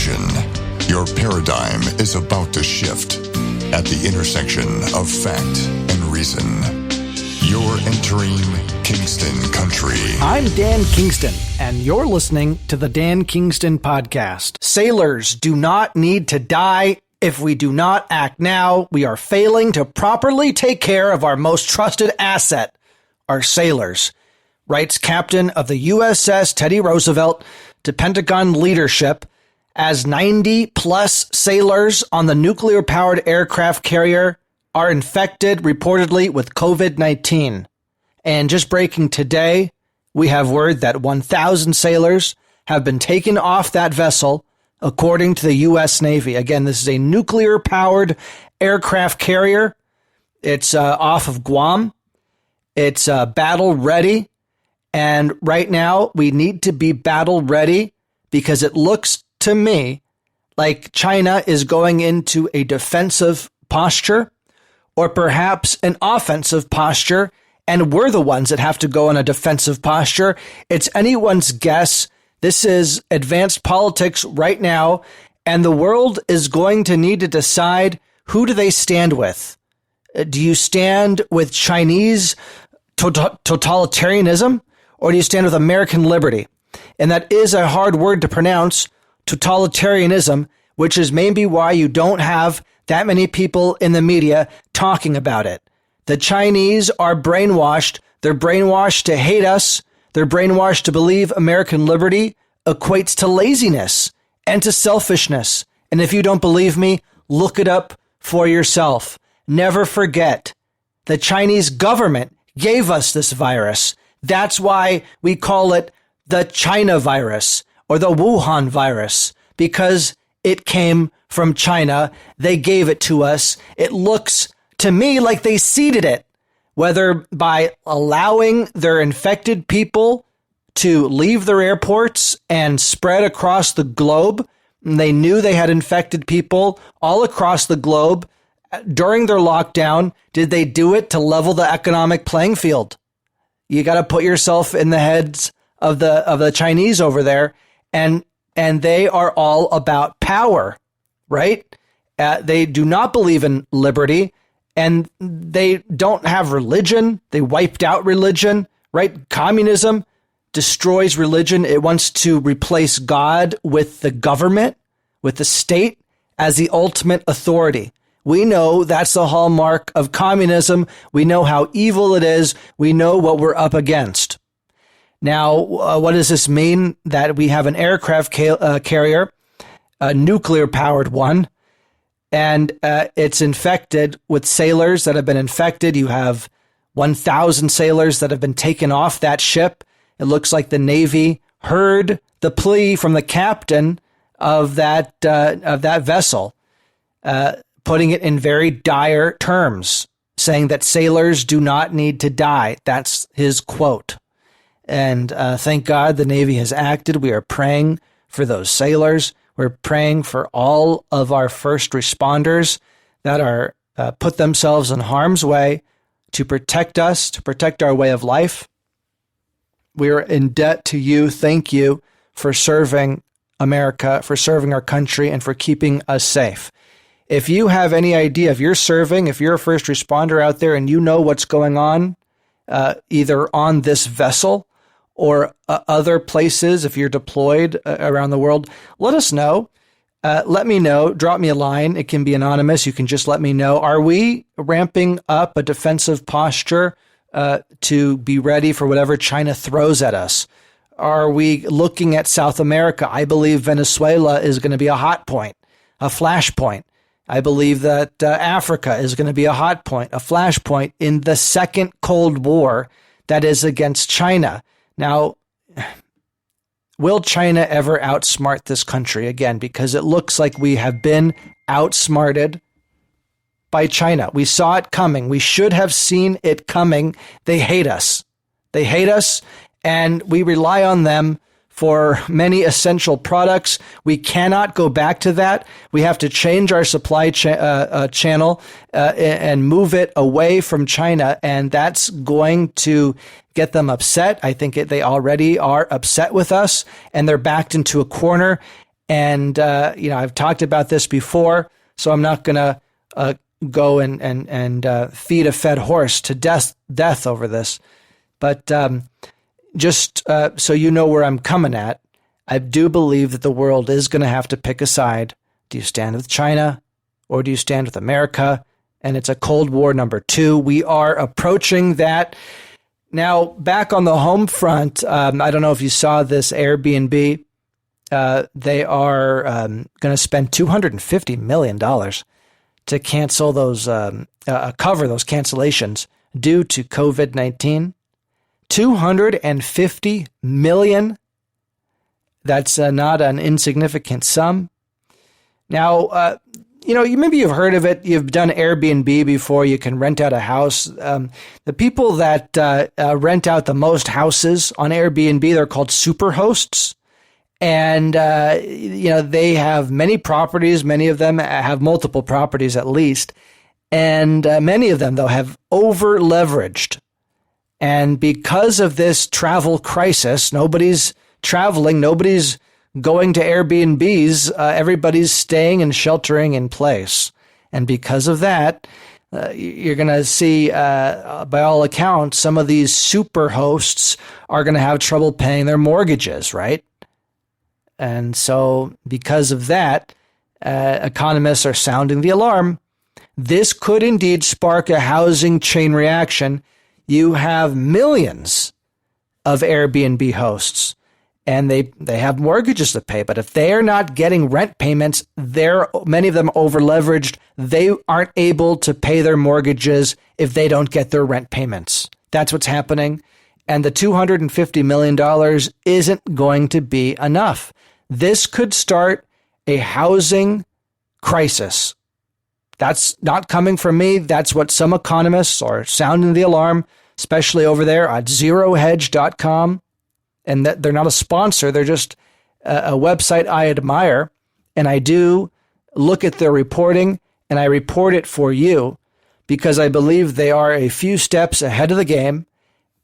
Attention, your paradigm is about to shift at the intersection of fact and reason. You're entering Kingston Country. I'm Dan Kingston, and you're listening to the Dan Kingston Podcast. Sailors do not need to die. If we do not act now, we are failing to properly take care of our most trusted asset, our sailors, writes Captain of the USS Teddy Roosevelt to Pentagon leadership as 90-plus sailors on the nuclear-powered aircraft carrier are infected reportedly with COVID-19. And just breaking today, we have word that 1,000 sailors have been taken off that vessel, according to the U.S. Navy. Again, this is a nuclear-powered aircraft carrier. It's off of Guam. It's battle ready. And right now, we need to be battle ready because it looks to me like China is going into a defensive posture or perhaps an offensive posture, and we're the ones that have to go in a defensive posture. It's anyone's guess. This is advanced politics right now, and the world is going to need to decide, who do they stand with? Do you stand with Chinese totalitarianism, or do you stand with American liberty? And that is a hard word to pronounce, totalitarianism, which is maybe why you don't have that many people in the media talking about it. The Chinese are brainwashed. They're brainwashed to hate us. They're brainwashed to believe American liberty equates to laziness and to selfishness. And if you don't believe me, look it up for yourself. Never forget, the Chinese government gave us this virus. That's why we call it the China virus or the Wuhan virus, because it came from China. They gave it to us. It looks to me like they seeded it, whether by allowing their infected people to leave their airports and spread across the globe. And they knew they had infected people all across the globe during their lockdown. Did they do it to level the economic playing field? You got to put yourself in the heads of the Chinese over there, and they are all about power, right? They do not believe in liberty, and they don't have religion. They wiped out religion, right? Communism destroys religion. It wants to replace God with the government, with the state as the ultimate authority. We know that's the hallmark of communism. We know how evil it is. We know what we're up against. Now, what does this mean? That we have an aircraft carrier, a nuclear-powered one, and it's infected with sailors that have been infected. You have 1,000 sailors that have been taken off that ship. It looks like the Navy heard the plea from the captain of that vessel, putting it in very dire terms, saying that sailors do not need to die. That's his quote. And thank God the Navy has acted. We are praying for those sailors. We're praying for all of our first responders that are put themselves in harm's way to protect us, to protect our way of life. We are in debt to you. Thank you for serving America, for serving our country, and for keeping us safe. If you have any idea, if you're serving, if you're a first responder out there and you know what's going on, either on this vessel or other places, if you're deployed around the world, let us know. Let me know. Drop me a line. It can be anonymous. You can just let me know. Are we ramping up a defensive posture to be ready for whatever China throws at us? Are we looking at South America? I believe Venezuela is going to be a hot point, a flashpoint. I believe that Africa is going to be a hot point, a flashpoint in the second Cold War that is against China. Now, will China ever outsmart this country again? Because it looks like we have been outsmarted by China. We saw it coming. We should have seen it coming. They hate us. They hate us, and we rely on them for many essential products. We cannot go back to that. We have to change our supply channel and move it away from China, and that's going to get them upset. I think they already are upset with us, and they're backed into a corner. And, I've talked about this before, so I'm not going to go and feed a fed horse to death over this. But just so you know where I'm coming at, I do believe that the world is going to have to pick a side. Do you stand with China or do you stand with America? And it's a Cold War number 2. We are approaching that. Now, back on the home front, I don't know if you saw this Airbnb. They are going to spend $250 million to cancel those, cover those cancellations due to COVID-19. $250 million. That's not an insignificant sum. Now, maybe you've heard of it. You've done Airbnb before. You can rent out a house. The people that rent out the most houses on Airbnb, they're called superhosts. And, they have many properties. Many of them have multiple properties at least. And many of them, though, have over-leveraged. And because of this travel crisis, nobody's traveling, nobody's going to Airbnbs, everybody's staying and sheltering in place. And because of that, you're going to see, by all accounts, some of these super hosts are going to have trouble paying their mortgages, right? And so because of that, economists are sounding the alarm. This could indeed spark a housing chain reaction. You have millions of Airbnb hosts, and they have mortgages to pay. But if they are not getting rent payments, many of them over-leveraged. They aren't able to pay their mortgages if they don't get their rent payments. That's what's happening. And the $250 million isn't going to be enough. This could start a housing crisis. That's not coming from me. That's what some economists are sounding the alarm, especially over there at zerohedge.com. And that they're not a sponsor. They're just a website I admire. And I do look at their reporting, and I report it for you because I believe they are a few steps ahead of the game.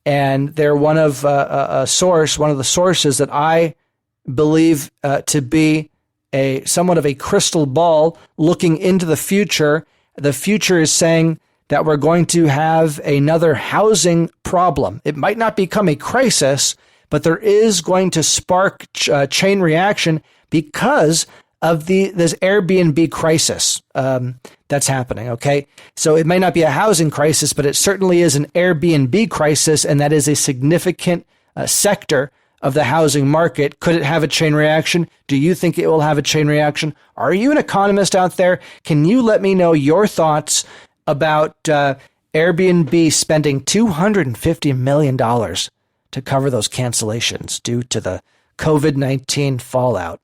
And they're one of the sources that I believe to be somewhat of a crystal ball looking into the future. The future is saying that we're going to have another housing problem. It might not become a crisis, but there is going to spark chain reaction because of this Airbnb crisis that's happening, okay? So it may not be a housing crisis, but it certainly is an Airbnb crisis, and that is a significant sector of the housing market. Could it have a chain reaction? Do you think it will have a chain reaction? Are you an economist out there? Can you let me know your thoughts about Airbnb spending $250 million to cover those cancellations due to the COVID-19 fallout?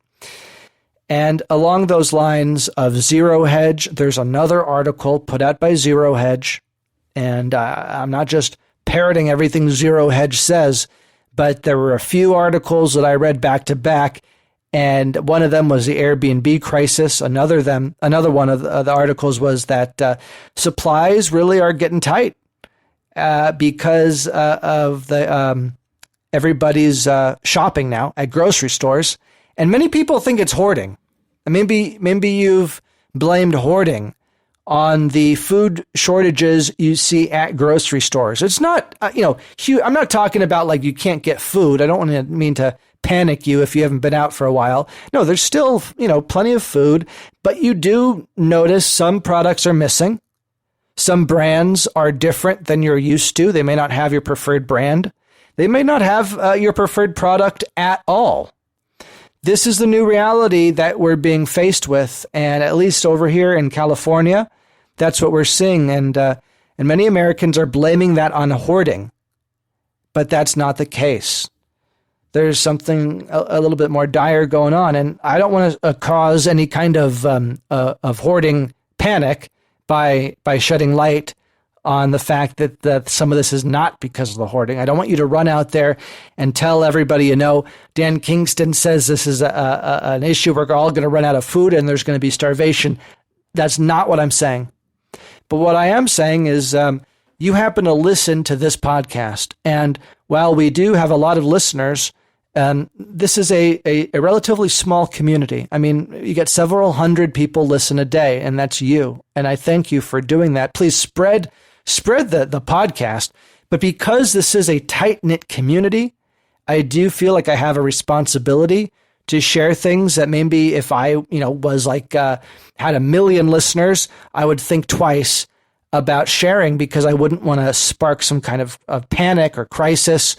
And along those lines of Zero Hedge, there's another article put out by Zero Hedge, and I'm not just parroting everything Zero Hedge says, but there were a few articles that I read back to back, and one of them was the Airbnb crisis. Another one of the articles was that supplies really are getting tight because of the everybody's shopping now at grocery stores, and many people think it's hoarding. Maybe you've blamed hoarding on the food shortages you see at grocery stores. It's not, huge. I'm not talking about like you can't get food. I don't want to mean to panic you if you haven't been out for a while. No, there's still, plenty of food, but you do notice some products are missing. Some brands are different than you're used to. They may not have your preferred brand. They may not have your preferred product at all. This is the new reality that we're being faced with, and at least over here in California, that's what we're seeing, and many Americans are blaming that on hoarding, but that's not the case. There's something a little bit more dire going on, and I don't want to cause any kind of hoarding panic by shedding light on the fact that some of this is not because of the hoarding. I don't want you to run out there and tell everybody, Dan Kingston says this is an issue. We're all going to run out of food and there's going to be starvation. That's not what I'm saying. But what I am saying is you happen to listen to this podcast. And while we do have a lot of listeners, This is a relatively small community. I mean, you get several hundred people listen a day, and that's you. And I thank you for doing that. Please spread the podcast. But because this is a tight-knit community, I do feel like I have a responsibility to share things that maybe if I, was like, had 1 million listeners, I would think twice about sharing because I wouldn't want to spark some kind of panic or crisis.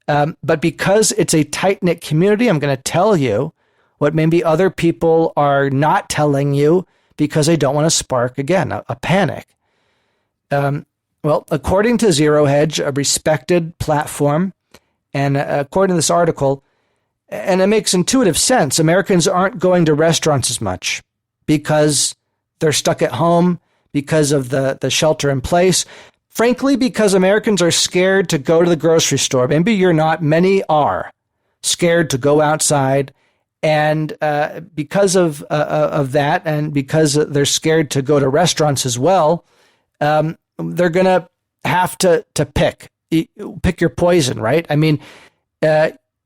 But because it's a tight-knit community, I'm going to tell you what maybe other people are not telling you because they don't want to spark, again, a panic. Well, according to Zero Hedge, a respected platform, and according to this article, and it makes intuitive sense, Americans aren't going to restaurants as much because they're stuck at home because of the shelter in place. Frankly, because Americans are scared to go to the grocery store. Maybe you're not. Many are scared to go outside. And because of that, and because they're scared to go to restaurants as well, they're going to have to pick your poison, right? I mean,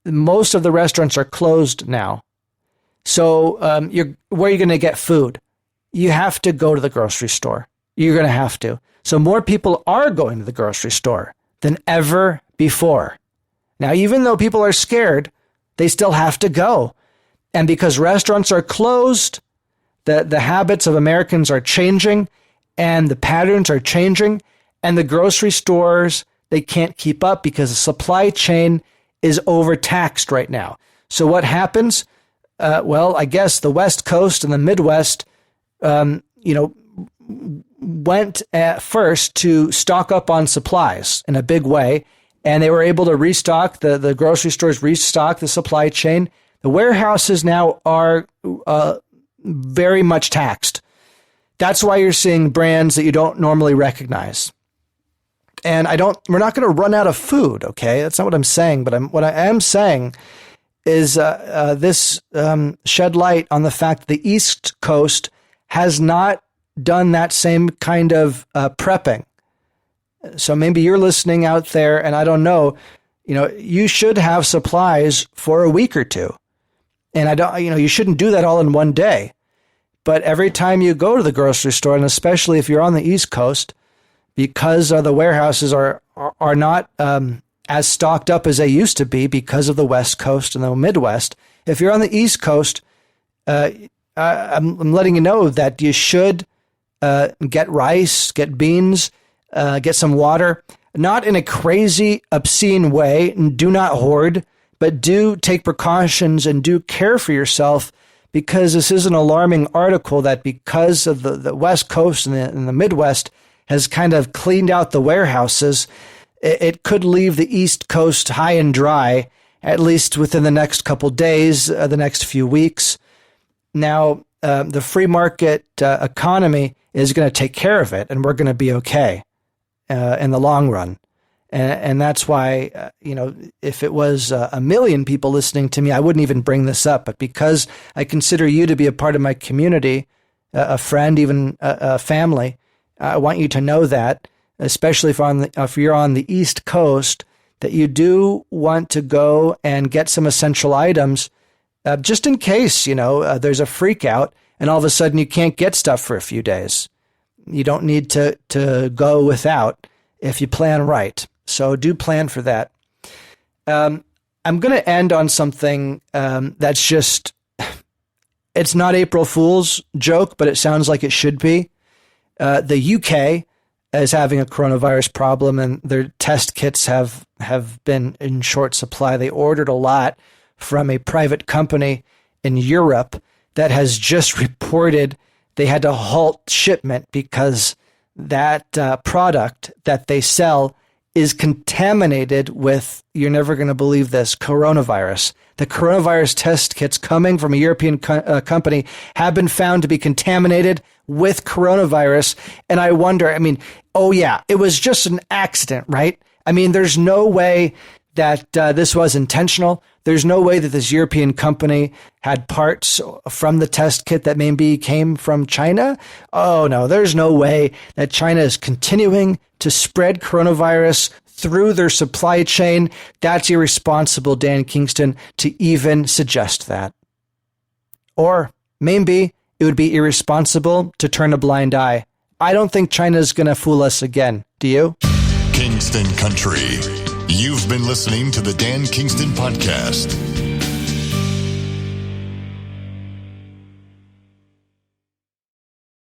most of the restaurants are closed now. So where are you going to get food? You have to go to the grocery store. You're going to have to. So more people are going to the grocery store than ever before. Now, even though people are scared, they still have to go. And because restaurants are closed, the habits of Americans are changing and the patterns are changing, and the grocery stores, they can't keep up because the supply chain is overtaxed right now. So what happens? Well, I guess the West Coast and the Midwest, went at first to stock up on supplies in a big way, and they were able to restock, the grocery stores restock the supply chain. The warehouses now are very much taxed. That's why you're seeing brands that you don't normally recognize. And we're not going to run out of food, okay? That's not what I'm saying, but what I am saying is this shed light on the fact that the East Coast has not done that same kind of prepping. So maybe you're listening out there, and I don't know, you should have supplies for a week or two. And you shouldn't do that all in one day. But every time you go to the grocery store, and especially if you're on the East Coast, because the warehouses are not as stocked up as they used to be because of the West Coast and the Midwest, if you're on the East Coast, I'm letting you know that you should get rice, get beans, get some water, not in a crazy, obscene way, and do not hoard, but do take precautions and do care for yourself, because this is an alarming article that because of the West Coast and the Midwest has kind of cleaned out the warehouses, it could leave the East Coast high and dry, at least within the next couple days, the next few weeks. Now, the free market economy is going to take care of it, and we're going to be okay in the long run. And that's why, if it was 1 million people listening to me, I wouldn't even bring this up. But because I consider you to be a part of my community, a friend, even a family, I want you to know that, especially if you're on the East Coast, that you do want to go and get some essential items, just in case, there's a freak out and all of a sudden you can't get stuff for a few days. You don't need to go without if you plan right. So do plan for that. I'm going to end on something that's just, it's not April Fool's joke, but it sounds like it should be. The UK is having a coronavirus problem, and their test kits have been in short supply. They ordered a lot from a private company in Europe that has just reported they had to halt shipment because that product that they sell is contaminated with, you're never going to believe this, coronavirus. The coronavirus test kits coming from a European company have been found to be contaminated with coronavirus. And I wonder, it was just an accident, right? There's no way that this was intentional. There's no way that this European company had parts from the test kit that maybe came from China. Oh, no, there's no way that China is continuing to spread coronavirus through their supply chain. That's irresponsible, Dan Kingston, to even suggest that. Or maybe it would be irresponsible to turn a blind eye. I don't think China's going to fool us again. Do you? Kingston Country. You've been listening to the Dan Kingston Podcast.